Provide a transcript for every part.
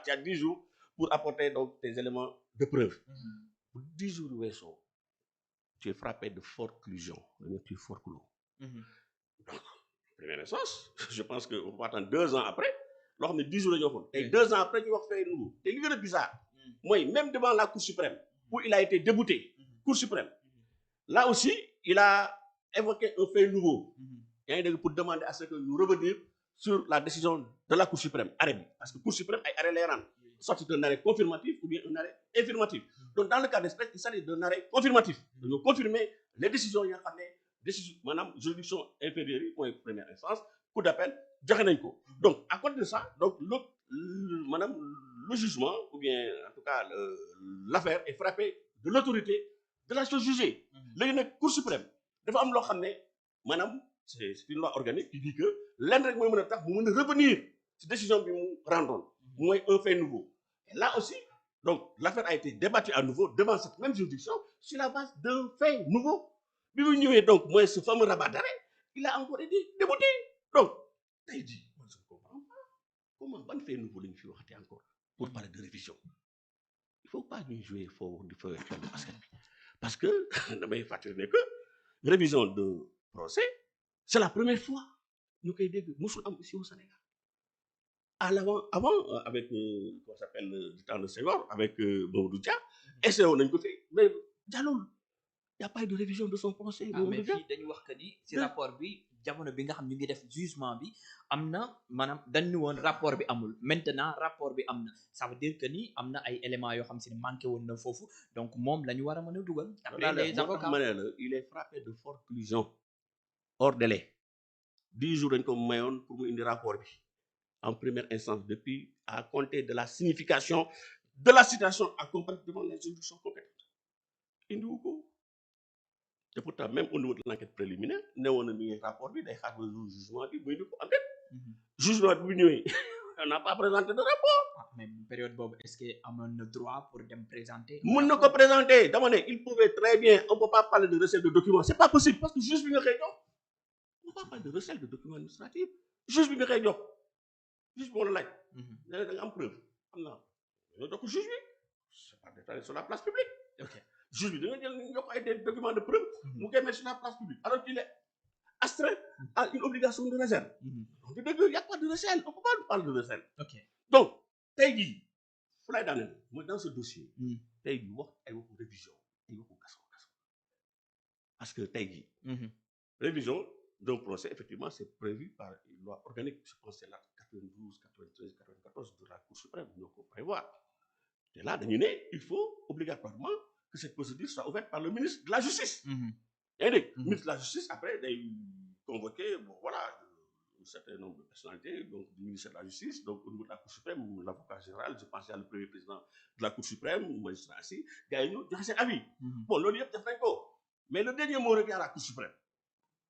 tu as 10 jours pour apporter donc tes éléments de preuve. Pour 10 jours weesoo tu es frappé de forclusion, tu es forclos. Donc première instance je pense que on va attendre 2 ans après loo xam ne 10 jours la ñu waxoon et 2 ans après ñu wax fait nouveau te li gën a bizarre mooy même devant la Cour suprême où il a été débouté, Cour suprême, là aussi il a évoqué un fait nouveau pour demander à ce que nous revenir sur la décision de la Cour suprême arrêt bi parce que Cour suprême ay arrêt lay rendre soit c'est un arrêt confirmatif ou bien un arrêt infirmatif. Donc dans le cas d'espèce il s'agit d'un arrêt confirmatif dañoo confirmer les décisions yi nga xam ne décision maanaam juridiction inférieure yi mooy première instance cour d'appel joxe nañ ko. Donc à côté de ça donc le jugement ou bien en tout cas l'affaire est frappée de l'autorité de la chose jugée. Léegi nag Cour suprême dafa am loo xam ne maanaam c'est une loi organique qui dit que lenn rek mooy mën a tax mu mën a revenir ci décision bi mu rendoon mooy un fait nouveau. Et là aussi donc l'affaire a été débattue à nouveau devant cette même juridiction sur la base d'un fait nouveau. Bi mu ñëwee donc mooy ce fameux rabat d'arrêt il a encore été débouté. Donc tey jii man je ne comprends pas comment ban fait nouveau lañu fi waxati encore pour parler de révision. Il faut pas ñuy jouer foofu di fa basket bi parce que damay fàttali ne que révision de procès c'est la première fois ñu koy dégg musul am ici au Sénégal. Avant avec comment s'appelle du temps de Senghor avec Mamadou Dia essayé woon nañu ko fi mais jàllul. Il n'y a pas eu de révision de son procès. Mais fii dañu wax que ni ci rapport bi jamono bi nga xam ñu ngi def jugement bi am na maanaam dañu woon rapport bi amul maintenant rapport bi am na ça veut dire que ni am na ay éléments yoo xam si ne manqué woon na foofu donc moom la ñu war a mën a dugal. Après les avocats il est frappé de forclusion hors délai 10 jours dañ ko mayoon pour mu indi rapport bi en première instance depuis à compter de la signification de la citation à comparaître devant les juridictions compétentes indiwu ko. Et pourtant même au niveau de l'enquête préliminaire ne woon na mi ngi rapport bi day xaar ba jugement bi muy di ko enquête jugement bi bu ñëwee on n'a pas présenté de rapport. Mais période boobu est-ce que amoon na droit pour dem présenter. mën na ko présenter dama ne il pouvait très bien on peut pas parler de recel de documents c'est pas possible parce que juge bi nga koy jox on peut pas parler de recel de documents administratifs juge bi nga koy jox juge bi moo la laaj. da nga am preuve am na nga jox ko juge bi c'est pas détaillé sur la place publique. Ok. Juge bi da nga jël jox ko ay documents de preuve mu koy mettre sur la place publique alors qu'il est astreint à une obligation de réserve. Donc il y a pas de recel on peut pas parler de recel. Ok. Donc tey jii fu lay daaneel mooy dans ce dossier tey jii wax ay waxu révision ay waxu kaso parce que tey jii révision d'un procès effectivement c'est prévu par une loi organique je pense c'est l'article 92 93 94 de la Cour suprême ñoo ko prévoir te là dañu ne il faut obligatoirement que cette procédure soit ouverte par le ministre de la Justice. yaa ngi dégg ministre de la Justice après day convoquer bon voilà un certain nombre de personnalités donc du ministère de la Justice donc au niveau de la Cour suprême l'avocat général je pense à le premier président de la Cour suprême magistrat si gars yi ñëw joxe seen avis. Bon loolu yëpp def nañ ko mais le dernier mot revient à la Cour suprême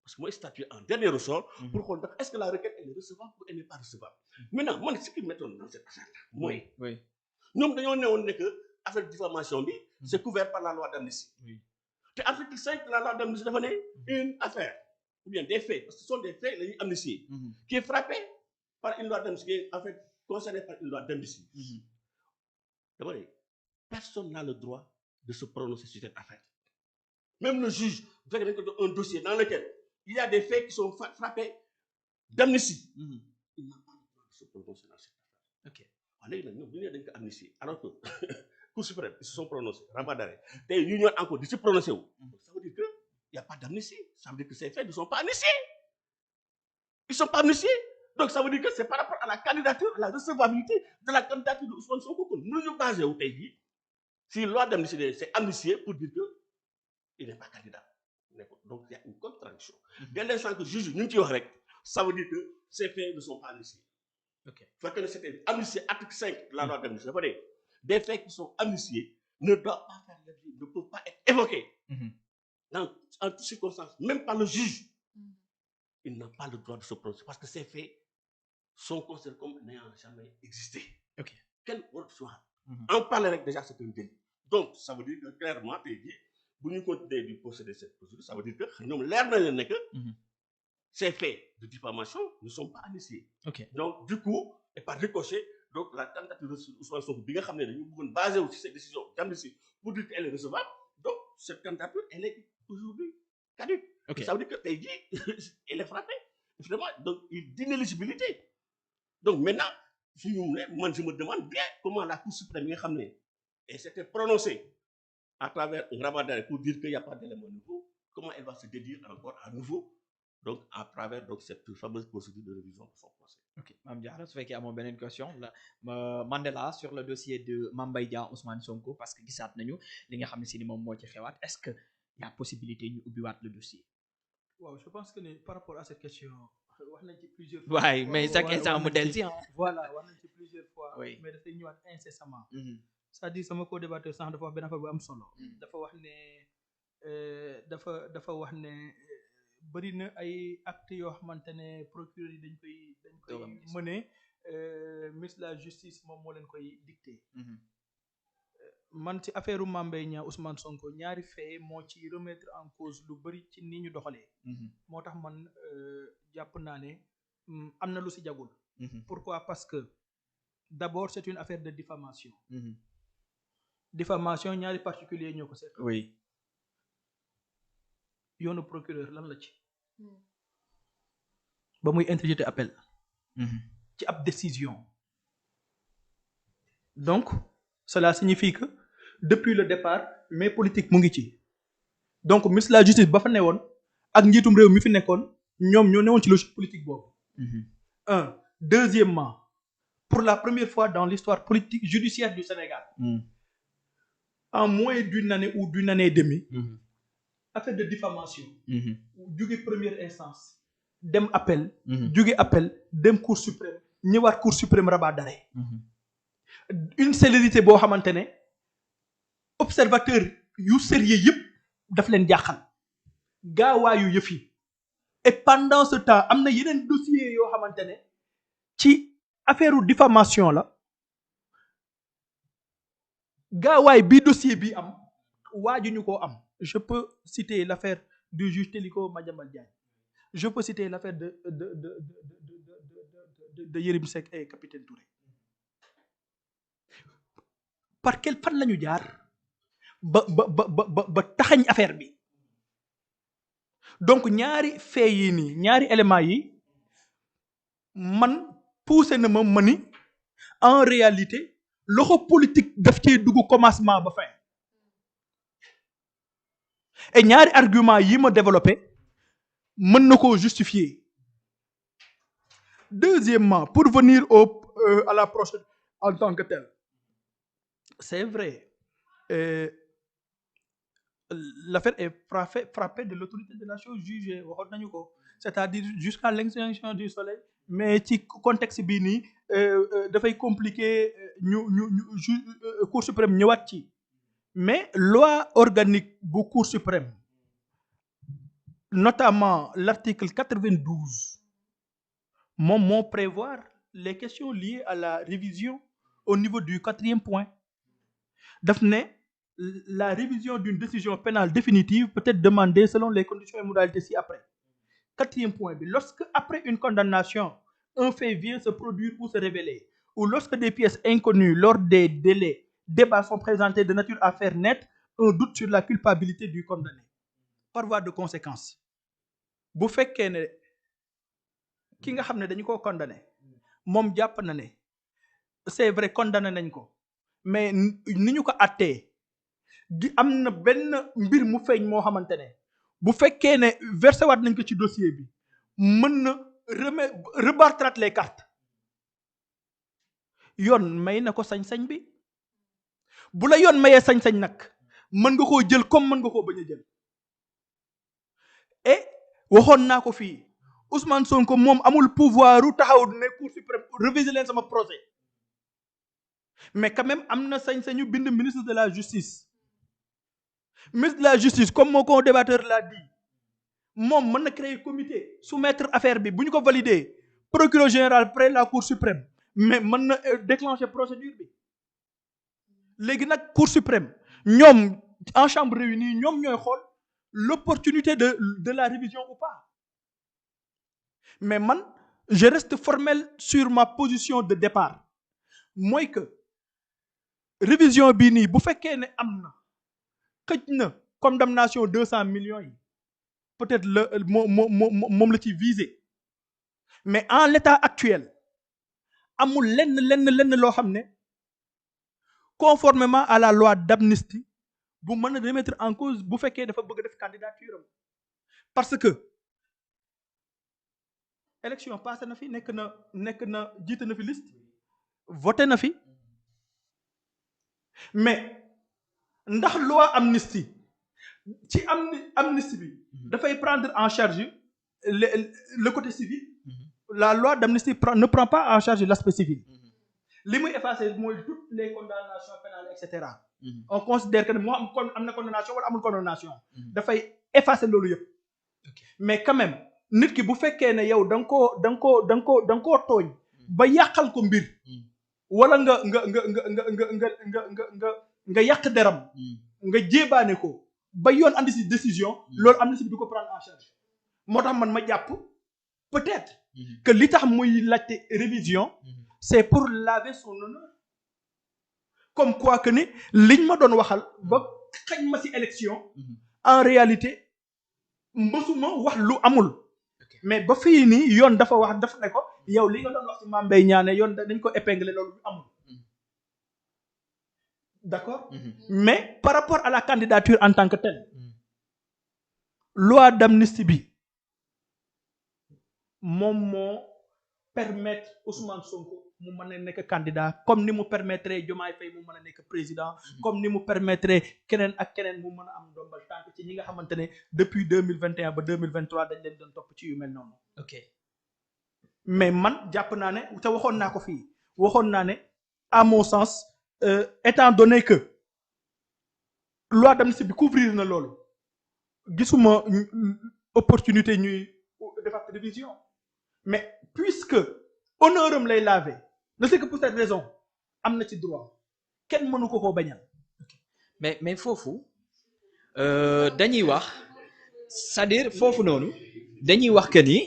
parce que mooy statuer en dernier ressort pour xool ndax est-ce que la requête elle est recevable ou elle n'est pas recevable. Maintenant man ce qui m'étonne dans cette affaire là mooy ñoom dañoo newoon ne que affaire de diffamation bi c'est couvert par la loi d'amnistie. te article 5 de la loi d'amnistie dafa ne une affaire ou bien des faits parce que ce sont des faits la ñuy amnistier qui est frappé par une loi d'amnistie qui est en fait concerné par une loi d'amnistie. Dama ne personne n'a le droit de se prononcer sur cette affaire même le juge bu fekkee dañ ko jox un dossier dans lequel il y a des faits qui sont frappés d'amnistie il n'a pas le droit de se prononcer dans cette affaire. Ok waaw léegi nag ñoom bu ñu nee dañ ko amnistier alors que Cour suprême ils se sont prononcés rabat d'arrêt tey ñu ñëwaat encore di ci prononcé wu ça veut dire que il y a pas d'amnistie ça veut dire que ces faits ne sont pas amnistiés ils sont pas amnistiés donc ça veut dire que c'est par rapport à la candidature à la recevabilité de la candidature de Ousmane Sonko kon mënuñu basé wu tey jii si loi d'amnistie c'est amnistié pour dire que il n'est pas candidat donc il y a une contradiction dès l'instant que juge ñu ngi ciy wax rek ça veut dire que ces faits ne sont pas amnistiés. Ok fekk na c'était amnistié article 5 de la loi d'amnistie dafa ne des faits qui sont amnistiés ne doivent pas faire l'objet, ne peuvent pas être évoqués en toutes circonstances, même par le juge. Il n'a pas le droit de se prononcer parce que ces faits sont considérés comme n'ayant jamais existé. Ok. Quel autre soit. En parler rek déjà c'est un délit. Donc ça veut dire que clairement tey jii bu ñu continuer di procéder cette procédure ça veut dire que ñoom leer na leen ne que ces faits de diffamation ne sont pas amnistiés. Ok. Donc du coup et par ricochet donc la candidature de Ousmane Sonko bi nga xam ne dañu bëggoon basé wu ci cette décision d'amnistie pour dire qu'elle est recevable donc cette candidature elle est aujourd'hui caduque. Ok. Ça veut dire que tey jii elle est frappée finalement donc d'inéligibilité donc maintenant suñu ne man je me demande bien comment la Cour suprême yi nga xam ne elle s'était prononcée à travers un rabat d'arrêt pour dire qu'il n'y a pas d'élément nouveau, comment elle va se dédire encore à nouveau donc à travers donc cette fameuse procédure de révision de son procès. Ok Mame Diarra su fekkee amoo beneen question la Mandela sur le dossier de Mame Mbaye Niang Ousmane Sonko parce que gisaat nañu li nga xam ne si ni moom moo ci xewaat est-ce que y a possibilité ñu ubbiwaat le dossier. waaw je pense que par rapport à cette question wax nañ ci plusieurs fois. waaye mais chaque instant mu del si voilà wax nañ ci plusieurs fois. oui mais dafay ñëwaat incessamment. c'est-à-dire sama co-débatteur sànq dafa wax benn affaire bu am solo. dafa wax ne dafa wax ne bëri na ay actes yoo xamante ne procureur yi dañ koy mener ministre de la justice moom moo leen koy dicter. man ci affaire Mame Mbaye Niang Ousmane Sonko ñaari fait moo ci remettre en cause lu bëri ci ni ñu doxalee. moo tax man jàpp naa ne am na lu ci jagul. pourquoi parce que d'abord c'est une affaire de diffamation. diffamation ñaari particulier ñoo ko seet. oui. yoonu procureur lan la ci. ba muy interjeter appel. ci ab décision. donc cela signifie que depuis le départ mais politique mu ngi ci. donc ministre de la justice ba fa newoon ak njiitum réew mi fi nekkoon ñoom ñoo newoon ci logique politique boobu. Deuxièmement pour la première fois dans l'histoire politique judiciaire du Sénégal. en moins d'une année ou d'une année et demie. affaire de diffamation. jóge première instance. dem appel. jóge appel dem cour suprême ñëwaat cour suprême rabat d'arrêt. une célérité boo xamante ne observateur yu sérieux yëpp daf leen jaaxal. gaawaayu yëf yi. et pendant ce temps am na yeneen dossiers yoo xamante ne ci affaire diffamation la. gaawaay bi dossier bi am waajuñu koo am. je peux citer l'affaire du juge Téliko Madiambal Diagne. je peux citer l'affaire de Yérim Seck et capitaine Touré. par quel fan la ñu jaar ba taxañ affaire bi. donc ñaari fait yi nii ñaari éléments yi man poussé na ma ni en réalité loxo politique daf cee dugg commencement ba fin. et ñaari argument yi ma développé mën na koo justifier. Deuxièmement pour venir à la procédure en tant que telle. c'est vrai l'affaire est frappée de l'autorité de la chose jugée waxoon nañu ko c'est-à-dire jusqu'à l'extinction du soleil mais ci contexte bii nii dafay compliqué ñu Cour suprême ñëwaat ci. mais loi organique bu Cour suprême notamment l'article 92 moom moo prévoir les questions liées à la révision au niveau du 4e point. daf ne la révision d'une décision pénale définitive peut être demandée selon les conditions et modalités ci-après. 4e point bi lorsque après une condamnation un fait vient se produire ou se révéler ou lorsque des pièces inconnues lors des débats sont présentés de nature à faire naître un doute sur la culpabilité du condamné. par voie de conséquence bu fekkee ne ki nga xam ne dañu ko condamné moom jàpp na ne c'est vrai condamné nañ ko mais ni ñu ko attee di am na benn mbir mu feeñ moo xamante ne bu fekkee ne versé waat nañ ko ci dossier bi mën na rebattre les cartes. yoon may na ko sañ-sañ bi bu la yoon mayee sañ-sañ nag mën nga koo jël comme mën nga koo bañ a jël. et waxoon naa ko fii Ousmane Sonko moom amul pouvoir u taxaw ne Cour suprême réviser leen sama procès mais quand même am na sañ-sañu bind ministre de la justice. ministre de la justice comme mon co-débatteur l'a dit moom mën na créer comité soumettre affaire bi bu ñu ko valider procureur général près la Cour suprême mais mën na déclencher procédure bi. léegi nag Cour suprême ñoom en chambre réunie ñoom ñooy xool l'opportunité de la révision ou pas. mais man je reste formel sur ma position de départ mooy que révision bii nii bu fekkee ne am na xëj na condamnation 200 millions yi peut-être moom la ci visé mais en l'état actuel amul lenn loo xam ne conformément à la loi d'amnistie bu mën a remettre en cause bu fekkee dafa bëgg def candidature am parce que élection passé na fi nekk na jiite na fi liste voté na fi mais ndax loi amnistie ci amnistie bi dafay prendre en charge le côté civil. La loi d'amnistie ne prend pas en charge l'aspect civil. li muy effacer mooy toutes les condamnations pénales et cetera. On considère que moo am na condamnation wala amul condamnation. dafay effacer loolu yëpp. mais quand même nit ki bu fekkee ne yow da nga koo tooñ. ba yàqal ko mbir. wala nga yàq deram. nga jébaane ko ba yoon andi si décision. loolu amnistie bi du ko prendre en charge. moo tax man ma jàpp peut-être. que li tax muy laajte révision. c'est pour laver son honneur. comme quoi que ni liñ ma doon waxal ba xañ ma ci élection. en réalité mësuma wax lu amul. mais ba fii nii yoon dafa ne ko yow li nga doon wax ci Mame Mbaye Niang yoon dañ ko épingler loolu lu amul. d'accord. mais par rapport à la candidature en tant que telle. loi d'amnistie bi moom moo permettre Ousmane Sonko mu mën a nekk candidat comme ni mu permettre Diomaye Faye mu mën a nekk président comme ni mu permettre keneen ak keneen mu mën a am ndombal tànk ci ñi nga xamante ne depuis 2021 ba 2023 dañ leen doon topp ci yu mel noonu. ok mais man jàpp naa ne te waxoon naa ko fii waxoon naa ne à mon sens étant donné que loi d'amnistie bi couvrir na loolu gisuma opportunité ñuy defar révision. mais puisque honneur am lay laver ne c'est que pour cette raison am na ci droit kenn mënu ko koo bañal. mais foofu dañuy wax c'est-à-dire foofu noonu dañuy wax que ni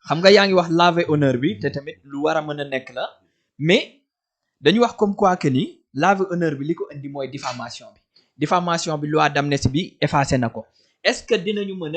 xam nga yaa ngi wax laver honneur bi te tamit lu war a mën a nekk la mais dañuy wax comme quoi que ni laver honneur bi li ko indi mooy diffamation bi loi d'amnistie bi effacé na ko est-ce que dinañu mën a